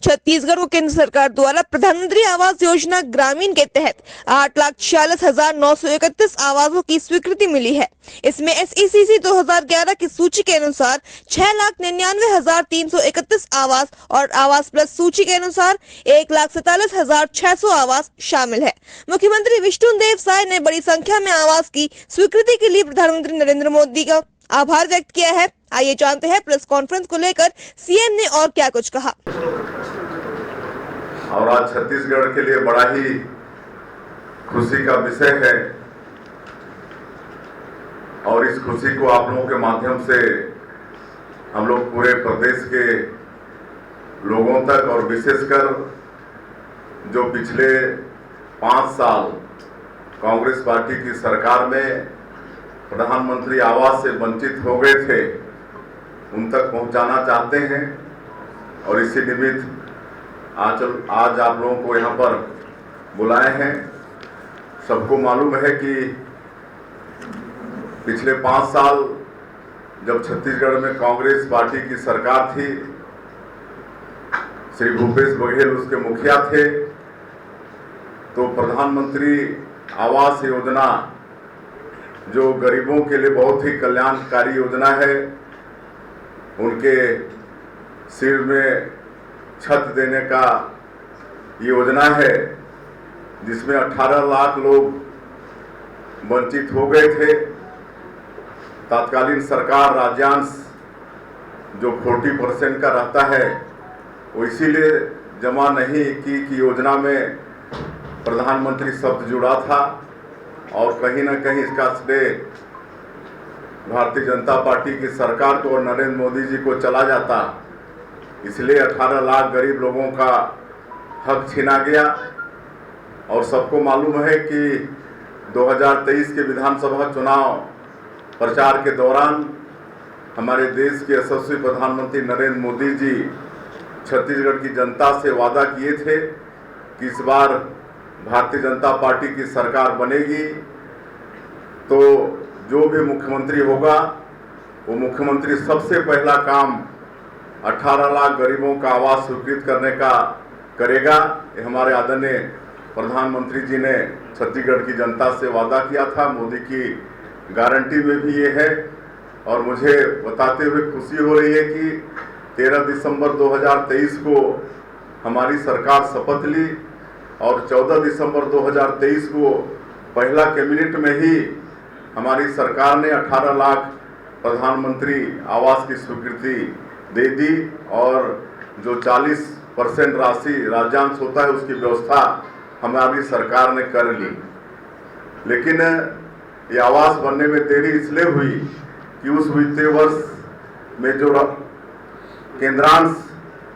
छत्तीसगढ़ को केंद्र सरकार द्वारा प्रधानमंत्री आवास योजना ग्रामीण के तहत 8,46,931 आवासों की स्वीकृति मिली है। इसमें SECC 2011 की सूची के अनुसार 6,99,331 आवास और आवास प्लस सूची के अनुसार 1,47,600 आवास शामिल है। मुख्यमंत्री विष्णुदेव साय ने बड़ी संख्या में आवास की स्वीकृति के लिए प्रधानमंत्री नरेंद्र मोदी का आभार व्यक्त किया है। आइए जानते हैं प्रेस कॉन्फ्रेंस को लेकर सीएम ने और क्या कुछ कहा। और आज छत्तीसगढ़ के लिए बड़ा ही खुशी का विषय है और इस खुशी को आप लोगों के माध्यम से हम लोग पूरे प्रदेश के लोगों तक और विशेषकर जो पिछले 5 साल कांग्रेस पार्टी की सरकार में प्रधानमंत्री आवास से वंचित हो गए थे उन तक पहुंचाना चाहते हैं। और इसी निमित्त आज आप लोगों को यहाँ पर बुलाए हैं। सबको मालूम है कि पिछले 5 साल जब छत्तीसगढ़ में कांग्रेस पार्टी की सरकार थी, श्री भूपेश बघेल उसके मुखिया थे, तो प्रधानमंत्री आवास योजना जो गरीबों के लिए बहुत ही कल्याणकारी योजना है, उनके सिर में छत देने का योजना है, जिसमें 18 लाख लोग वंचित हो गए थे। तत्कालीन सरकार राज्यांश जो 40% का रहता है वो इसीलिए जमा नहीं की कि योजना में प्रधानमंत्री शब्द जुड़ा था और कहीं ना कहीं इसका श्रेय भारतीय जनता पार्टी की सरकार को और नरेंद्र मोदी जी को चला जाता। इसलिए 18 लाख गरीब लोगों का हक छीना गया। और सबको मालूम है कि 2023 के विधानसभा चुनाव प्रचार के दौरान हमारे देश के यशस्वी प्रधानमंत्री नरेंद्र मोदी जी छत्तीसगढ़ की जनता से वादा किए थे कि इस बार भारतीय जनता पार्टी की सरकार बनेगी तो जो भी मुख्यमंत्री होगा वो मुख्यमंत्री सबसे पहला काम 18 लाख गरीबों का आवास स्वीकृत करने का करेगा। ये हमारे आदरणीय प्रधानमंत्री जी ने छत्तीसगढ़ की जनता से वादा किया था। मोदी की गारंटी में भी ये है। और मुझे बताते हुए खुशी हो रही है कि 13 दिसंबर 2023 को हमारी सरकार शपथ ली और 14 दिसंबर 2023 को पहला कैबिनेट में ही हमारी सरकार ने 18 लाख प्रधानमंत्री आवास की स्वीकृति दे दी और जो 40% राशि राज्यांश होता है उसकी व्यवस्था हमारी सरकार ने कर ली। लेकिन ये आवास बनने में देरी इसलिए हुई कि उस वित्तीय वर्ष में जो केंद्रांश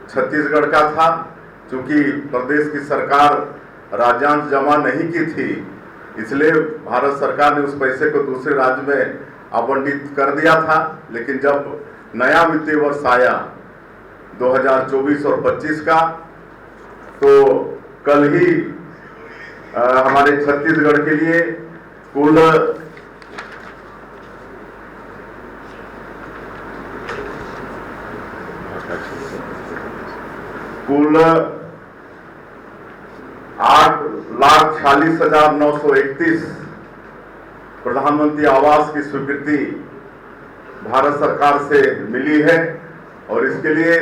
छत्तीसगढ़ का था, चूंकि प्रदेश की सरकार राज्यांश जमा नहीं की थी, इसलिए भारत सरकार ने उस पैसे को दूसरे राज्य में आवंटित कर दिया था। लेकिन जब नया वित्तीय वर्ष आया 2024 और 25 का, तो कल ही हमारे छत्तीसगढ़ के लिए कुल 8,46,931 प्रधानमंत्री आवास की स्वीकृति भारत सरकार से मिली है। और इसके लिए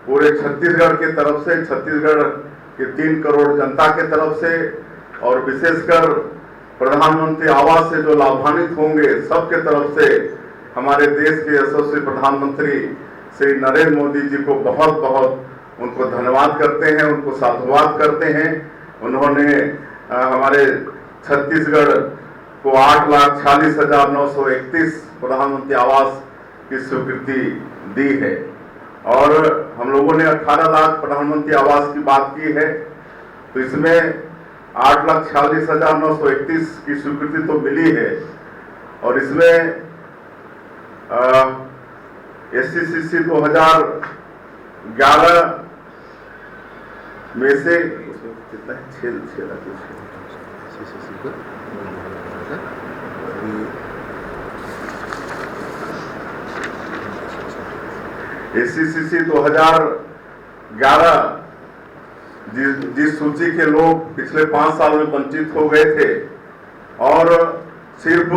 पूरे छत्तीसगढ़ के तरफ से, छत्तीसगढ़ के 3 करोड़ जनता के तरफ से और विशेषकर प्रधानमंत्री आवास से जो लाभान्वित होंगे सबके तरफ से हमारे देश के यशस्वी प्रधानमंत्री श्री नरेंद्र मोदी जी को बहुत बहुत उनको धन्यवाद करते हैं, उनको साधुवाद करते हैं। उन्होंने हमारे छत्तीसगढ़ को 8,46,931 प्रधानमंत्री आवास की स्वीकृति दी है। और हम लोगों ने 18 लाख प्रधानमंत्री आवास की बात की है, तो इसमें 8,46,931 की स्वीकृति तो मिली है और इसमें SECC 2011 में से कितना है, 6 लाख SECC 2011 जिस सूची के लोग पिछले 5 साल में वंचित हो गए थे और सिर्फ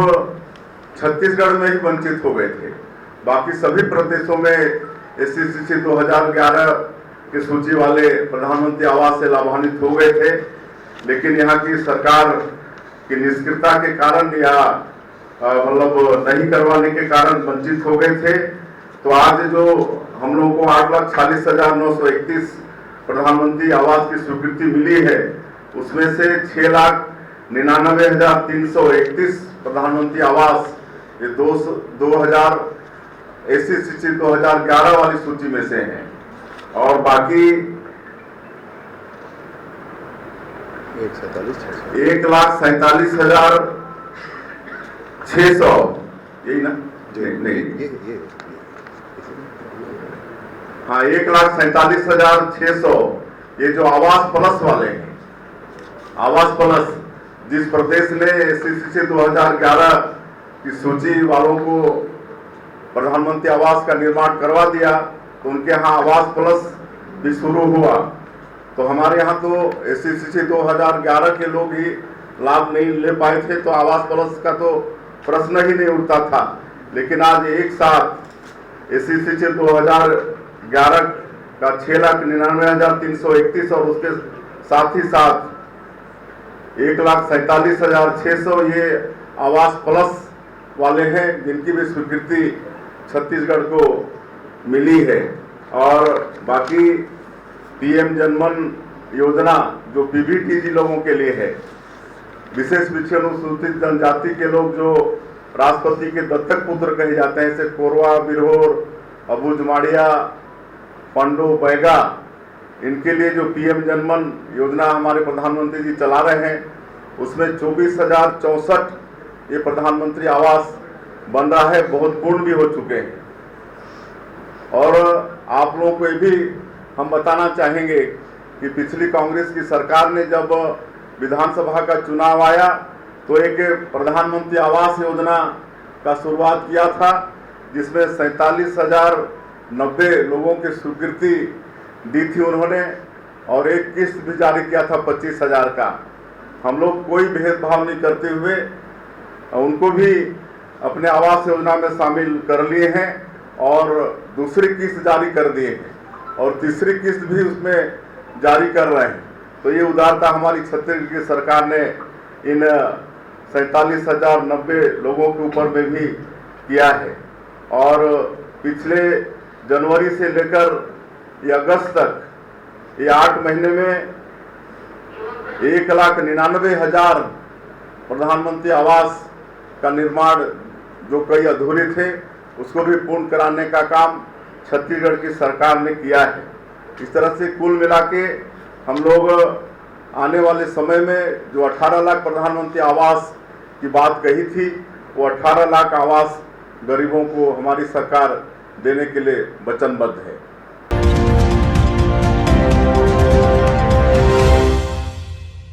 छत्तीसगढ़ में ही वंचित हो गए थे, बाकी सभी प्रदेशों में एससीसीसी 2011 की सूची वाले प्रधानमंत्री आवास से लाभान्वित हो गए थे, लेकिन यहाँ की सरकार की निष्क्रियता के कारण या मतलब नहीं करवाने के कारण वंचित हो गए थे। तो आज जो हम लोगों को 8,40,931 प्रधानमंत्री आवास की स्वीकृति मिली है, उसमें से 6,99,331 प्रधानमंत्री आवास ये 2000 एससीसीसी 2011 वाली सूची में से हैं और बाकी 1,47,600 यही ना? नहीं, हाँ 1,47,600 ये जो आवास प्लस वाले हैं, आवास प्लस जिस प्रदेश ने एससीसीसी 2011 की सूची वालों को प्रधानमंत्री आवास का निर्माण करवा दिया, तो उनके यहाँ आवास प्लस भी शुरू हुआ। तो हमारे यहाँ तो एससीसीसी 2011 के लोग ही लाभ नहीं ले पाए थे, तो आवास प्लस का तो प्रश्न ही नहीं उठता था। लेकिन आज एक साथ एससीसीसी 2011 का 6,99,331 और उसके साथ ही साथ 1,47,600 ये आवास प्लस वाले हैं, जिनकी भी स्वीकृति छत्तीसगढ़ को मिली है। और बाकी पीएम जनमन योजना जो पीबीटीजी लोगों के लिए है, विशेष पिछड़े अनुसूचित जनजाति के लोग जो राष्ट्रपति के दत्तक पुत्र कहे जाते हैं, जैसे कोरवा, बिरहोर, अबूझमाड़िया, पंडो, बैगा, इनके लिए जो पीएम जनमन योजना हमारे प्रधानमंत्री जी चला रहे हैं, उसमें 24,064 ये प्रधानमंत्री आवास बन रहा है, बहुत पूर्ण भी हो चुके हैं। और आप लोगों को ये भी हम बताना चाहेंगे कि पिछली कांग्रेस की सरकार ने जब विधानसभा का चुनाव आया तो एक प्रधानमंत्री आवास योजना का शुरुआत किया था, जिसमें 47,090 लोगों की स्वीकृति दी थी उन्होंने, और एक किस्त भी जारी किया था 25,000 का। हम लोग कोई भेदभाव नहीं करते हुए उनको भी अपने आवास योजना में शामिल कर लिए हैं और दूसरी किस्त जारी कर दिए हैं और तीसरी किस्त भी उसमें जारी कर रहे हैं। तो ये उदारता हमारी छत्तीसगढ़ की सरकार ने इन 47,090 लोगों के ऊपर में भी किया है। और पिछले जनवरी से लेकर ये अगस्त तक ये 8 महीने में 1,99,000 प्रधानमंत्री आवास का निर्माण जो कई अधूरे थे उसको भी पूर्ण कराने का काम छत्तीसगढ़ की सरकार ने किया है। इस तरह से कुल मिला के हम लोग आने वाले समय में जो 18 लाख प्रधानमंत्री आवास की बात कही थी, वो 18 लाख आवास गरीबों को हमारी सरकार देने के लिए वचनबद्ध है।